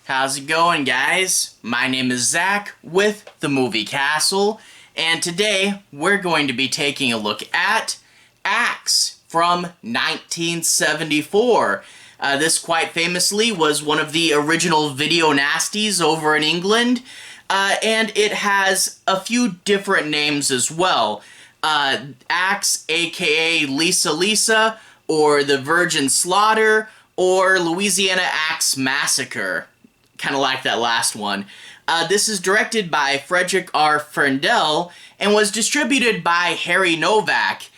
How's it going, guys? My name is Zach with the Movie Castle, and today we're going to be taking a look at Axe from 1974. This quite famously was one of the original video nasties over in England, and it has a few different names as well. Axe, aka Lisa Lisa, or The Virgin Slaughter, or Louisiana Axe Massacre. Kind of like that last one. This is directed by Frederick R. Friedel and was distributed by Harry Novak.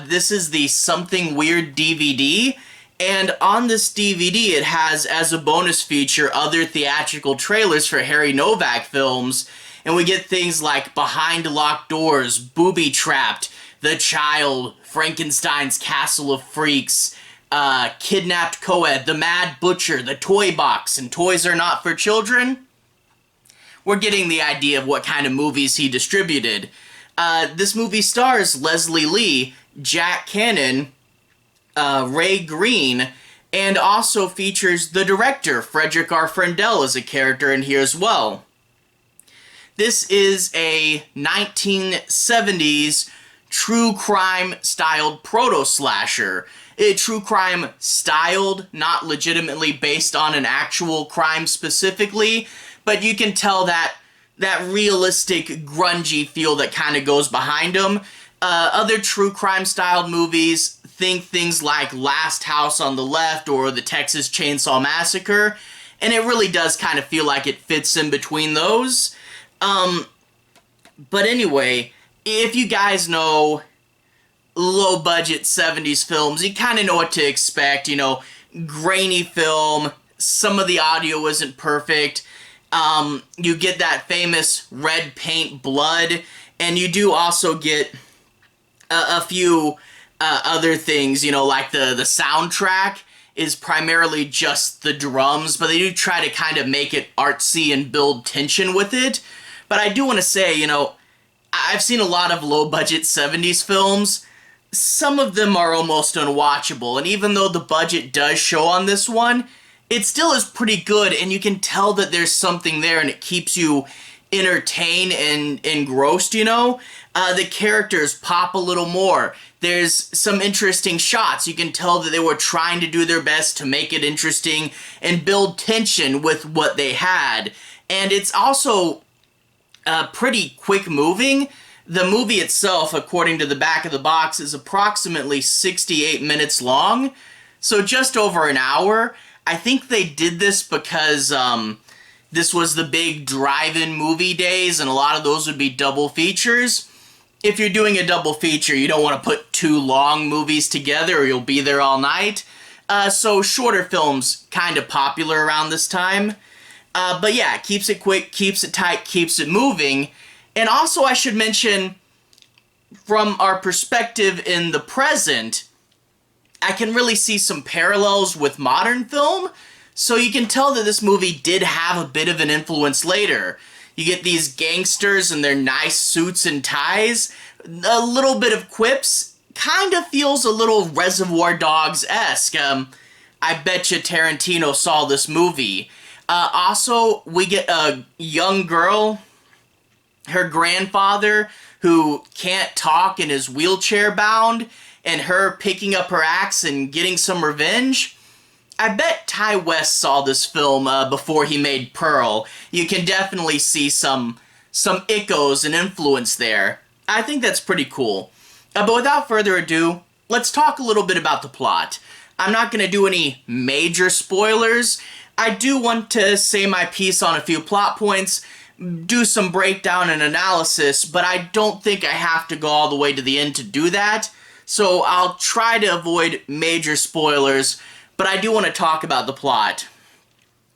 This is the Something Weird DVD, and on this DVD it has, as a bonus feature, other theatrical trailers for Harry Novak films, and we get things like Behind Locked Doors, Booby Trapped, The Child, Frankenstein's Castle of Freaks, Kidnapped Coed, The Mad Butcher, The Toy Box, and Toys Are Not for Children. We're getting the idea of what kind of movies he distributed. This movie stars Leslie Lee, Jack Canon, Ray Green, and also features the director, Frederick R. Friedel, as a character in here as well. This is a 1970s true crime styled proto-slasher. True crime styled, not legitimately based on an actual crime specifically, but you can tell that realistic, grungy feel that kind of goes behind them. Other true crime styled movies, think things like Last House on the Left or the Texas Chainsaw Massacre, and it really does kind of feel like it fits in between those. But anyway, if you guys know low-budget 70s films, you kind of know what to expect, you know, grainy film, some of the audio isn't perfect, you get that famous red paint blood, and you do also get a few other things, you know, like the soundtrack is primarily just the drums, but they do try to kind of make it artsy and build tension with it. But I do want to say, you know, I've seen a lot of low-budget 70s films. Some of them are almost unwatchable, and even though the budget does show on this one, it still is pretty good, and you can tell that there's something there, and it keeps you entertained and engrossed, you know? The characters pop a little more. There's some interesting shots. You can tell that they were trying to do their best to make it interesting and build tension with what they had. And it's also pretty quick moving. The movie itself, according to the back of the box, is approximately 68 minutes long, so just over an hour. I think they did this because this was the big drive-in movie days, and a lot of those would be double features. If you're doing a double feature, you don't want to put two long movies together or you'll be there all night. So shorter films kind of popular around this time. But yeah, it keeps it quick, keeps it tight, keeps it moving. And also I should mention, from our perspective in the present, I can really see some parallels with modern film, so you can tell that this movie did have a bit of an influence later. You get these gangsters in their nice suits and ties, a little bit of quips, kind of feels a little Reservoir Dogs-esque. I betcha Tarantino saw this movie. Also, we get a young girl, her grandfather, who can't talk and is wheelchair bound, and her picking up her axe and getting some revenge. I bet Ty West saw this film before he made Pearl. You can definitely see some echoes and influence there. I think that's pretty cool. But without further ado, let's talk a little bit about the plot. I'm not going to do any major spoilers. I do want to say my piece on a few plot points, do some breakdown and analysis, but I don't think I have to go all the way to the end to do that, so I'll try to avoid major spoilers, but I do want to talk about the plot.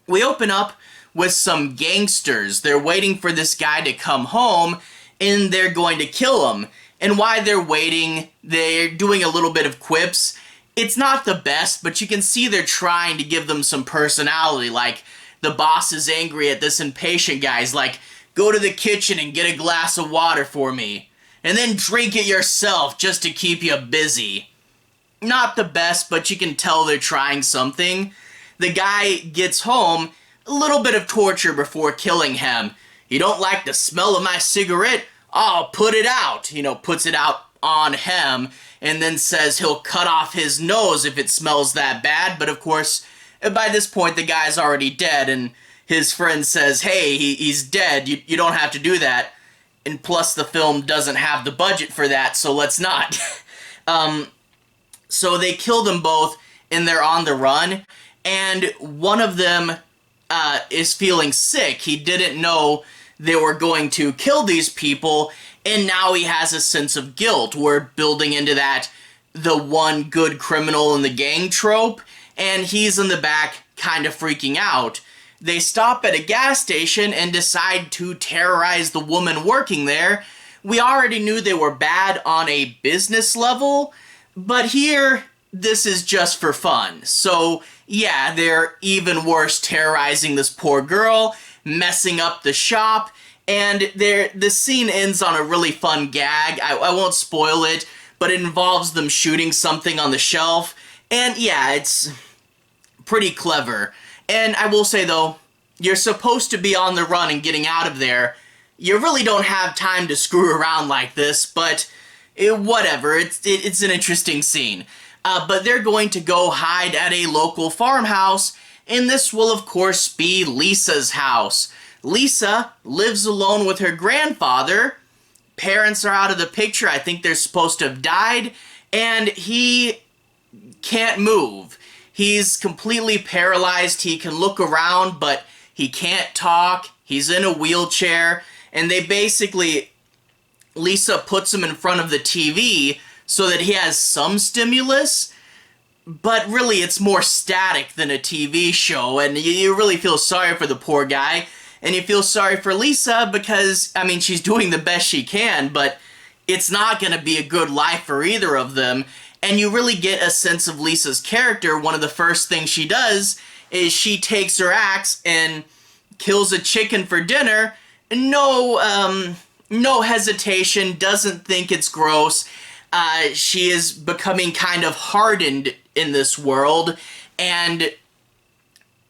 We open up with some gangsters. They're waiting for this guy to come home, and they're going to kill him. And while they're waiting, they're doing a little bit of quips. It's not the best, but you can see they're trying to give them some personality, like the boss is angry at this impatient guy. He's like, go to the kitchen and get a glass of water for me, and then drink it yourself just to keep you busy. Not the best, but you can tell they're trying something. The guy gets home, a little bit of torture before killing him. You don't like the smell of my cigarette? I'll put it out. Puts it out on him and then says he'll cut off his nose if it smells that bad. But of course, by this point, the guy's already dead, and his friend says, hey, he's dead. You don't have to do that. And plus, the film doesn't have the budget for that, so let's not. So they kill them both, and they're on the run. And one of them is feeling sick. He didn't know they were going to kill these people, and now he has a sense of guilt. We're building into that the one good criminal in the gang trope, and he's in the back kind of freaking out. They stop at a gas station and decide to terrorize the woman working there. We already knew they were bad on a business level, but here, this is just for fun. So, yeah, they're even worse, terrorizing this poor girl, messing up the shop, and the scene ends on a really fun gag. I won't spoil it, but it involves them shooting something on the shelf, and yeah, it's pretty clever. And I will say, though, you're supposed to be on the run and getting out of there. You really don't have time to screw around like this, but whatever. It's an interesting scene. But they're going to go hide at a local farmhouse, and this will, of course, be Lisa's house. Lisa lives alone with her grandfather. Parents are out of the picture. I think they're supposed to have died, and he can't move. He's completely paralyzed. He can look around, but he can't talk. He's in a wheelchair. And Lisa puts him in front of the TV so that he has some stimulus. But really, it's more static than a TV show. And you really feel sorry for the poor guy. And you feel sorry for Lisa because, she's doing the best she can, but it's not going to be a good life for either of them. And you really get a sense of Lisa's character. One of the first things she does is she takes her axe and kills a chicken for dinner. No hesitation, doesn't think it's gross. She is becoming kind of hardened in this world, and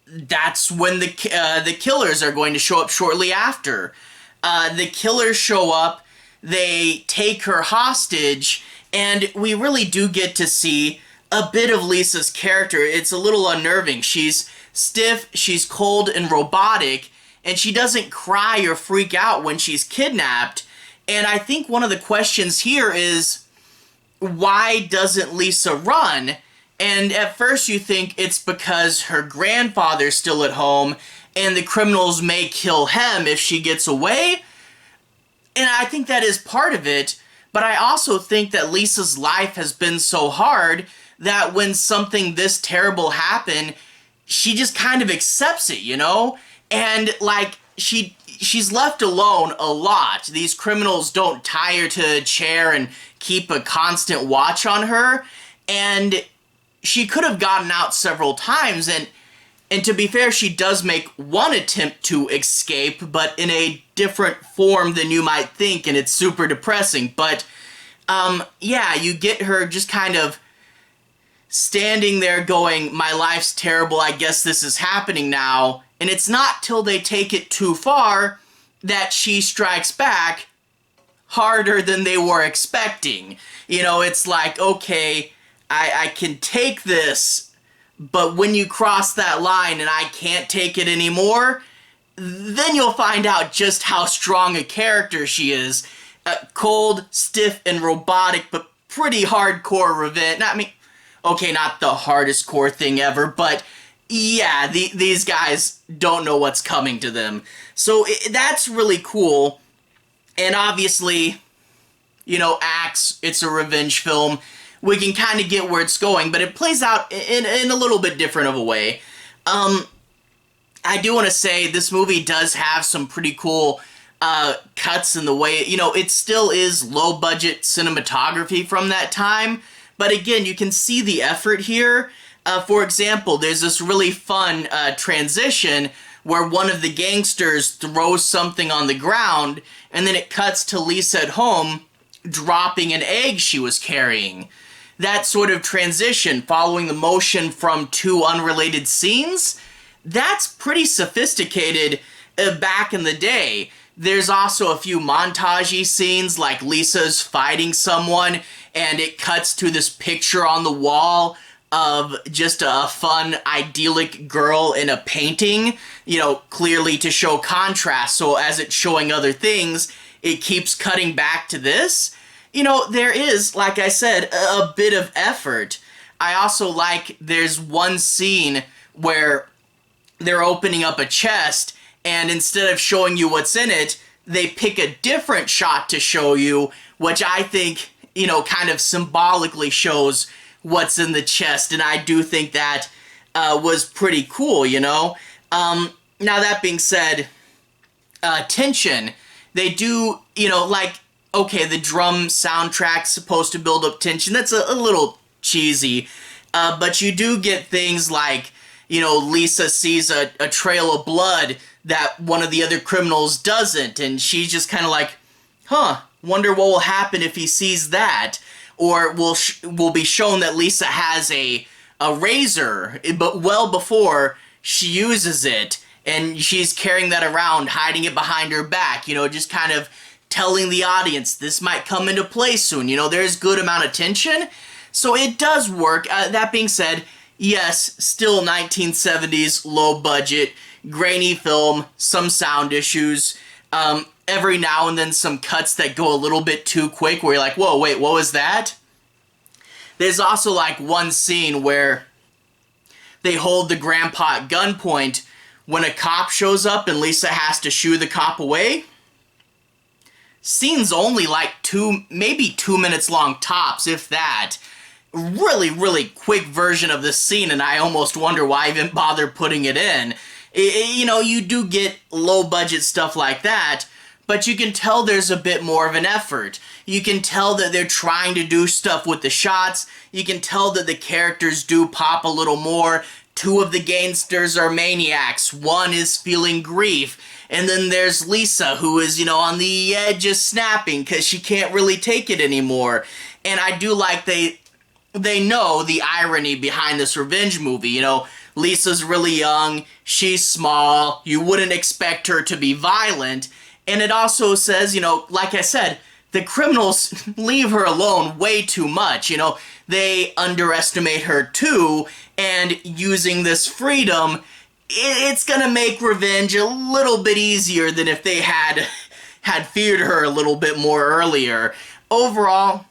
that's when the killers are going to show up shortly after. The killers show up, they take her hostage, and we really do get to see a bit of Lisa's character. It's a little unnerving. She's stiff, she's cold and robotic, and she doesn't cry or freak out when she's kidnapped. And I think one of the questions here is, why doesn't Lisa run? And at first you think it's because her grandfather's still at home and the criminals may kill him if she gets away. And I think that is part of it. But I also think that Lisa's life has been so hard that when something this terrible happened, she just kind of accepts it, And, she's left alone a lot. These criminals don't tie her to a chair and keep a constant watch on her. And she could have gotten out several times. And to be fair, she does make one attempt to escape, but in a different form than you might think, and it's super depressing. But, yeah, you get her just kind of standing there going, my life's terrible, I guess this is happening now. And it's not till they take it too far that she strikes back harder than they were expecting. It's like, okay, I can take this, but when you cross that line and I can't take it anymore, then you'll find out just how strong a character she is. Cold, stiff, and robotic, but pretty hardcore revenge. Okay, not the hardest core thing ever, but yeah, these guys don't know what's coming to them. So that's really cool. And obviously, Axe, it's a revenge film. We can kind of get where it's going, but it plays out in a little bit different of a way. I do want to say this movie does have some pretty cool cuts in the way, it still is low-budget cinematography from that time. But again, you can see the effort here. For example, there's this really fun transition where one of the gangsters throws something on the ground, and then it cuts to Lisa at home dropping an egg she was carrying. That sort of transition, following the motion from two unrelated scenes, that's pretty sophisticated back in the day. There's also a few montage-y scenes, like Lisa's fighting someone, and it cuts to this picture on the wall of just a fun, idyllic girl in a painting, you know, clearly to show contrast. So as it's showing other things, it keeps cutting back to this. You know, there is, like I said, a bit of effort. I also like, there's one scene where they're opening up a chest, and instead of showing you what's in it, they pick a different shot to show you, which I think, you know, kind of symbolically shows what's in the chest, and I do think that was pretty cool, you know? Now that being said, tension, they do, you know, like, okay, the drum soundtrack's supposed to build up tension, that's a little cheesy, but you do get things like, you know, Lisa sees a trail of blood that one of the other criminals doesn't, and she's just kind of like, huh, wonder what will happen if he sees that. Or will be shown that Lisa has a razor, but well before she uses it, and she's carrying that around, hiding it behind her back, you know, just kind of telling the audience this might come into play soon. You know, there's good amount of tension, so it does work. That being said, yes, still 1970s, low budget, grainy film, some sound issues, every now and then some cuts that go a little bit too quick where you're like, whoa, wait, what was that? There's also like one scene where they hold the grandpa at gunpoint when a cop shows up and Lisa has to shoo the cop away. Scene's only like maybe 2 minutes long tops, if that. Really, really quick version of this scene, and I almost wonder why I even bother putting it in. You know, you do get low budget stuff like that, but you can tell there's a bit more of an effort. You can tell that they're trying to do stuff with the shots. You can tell that the characters do pop a little more. Two of the gangsters are maniacs. One is feeling grief. And then there's Lisa, who is, you know, on the edge of snapping because she can't really take it anymore. And I do like they know the irony behind this revenge movie. You know, Lisa's really young. She's small. You wouldn't expect her to be violent. And it also says, you know, like I said, the criminals leave her alone way too much. You know, they underestimate her too, and using this freedom, it's gonna make revenge a little bit easier than if they had feared her a little bit more earlier. Overall,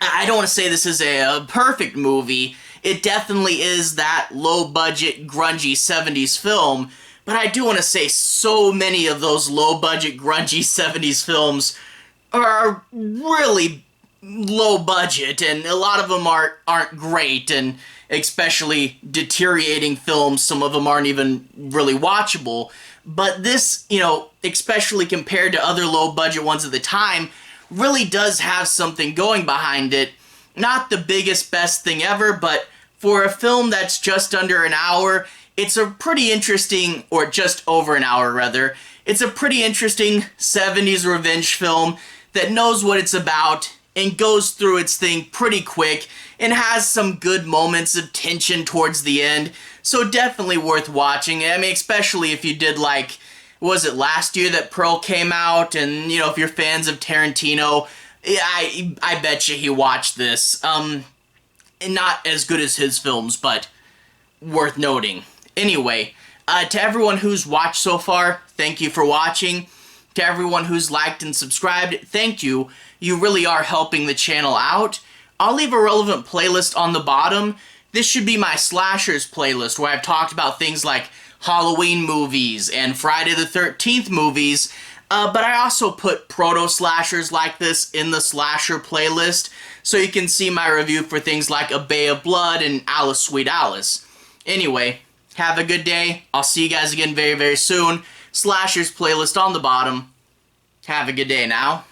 I don't want to say this is a perfect movie. It definitely is that low-budget, grungy 70s film, but I do want to say so many of those low-budget, grungy 70s films are really low-budget, and a lot of them aren't great, and especially deteriorating films, some of them aren't even really watchable. But this, you know, especially compared to other low-budget ones at the time, really does have something going behind it. Not the biggest, best thing ever, but for a film that's just under an hour, it's a pretty interesting, or just over an hour rather, it's a pretty interesting 70s revenge film that knows what it's about and goes through its thing pretty quick and has some good moments of tension towards the end. So definitely worth watching. I mean, especially if you did like, was it last year that Pearl came out? And, you know, if you're fans of Tarantino, I bet you he watched this. And not as good as his films, but worth noting. Anyway, to everyone who's watched so far, thank you for watching. To everyone who's liked and subscribed, thank you. You really are helping the channel out. I'll leave a relevant playlist on the bottom. This should be my slashers playlist where I've talked about things like Halloween movies and Friday the 13th movies, but I also put proto-slashers like this in the slasher playlist, so you can see my review for things like A Bay of Blood and Alice Sweet Alice. Anyway, have a good day. I'll see you guys again very, very soon. Slashers playlist on the bottom. Have a good day now.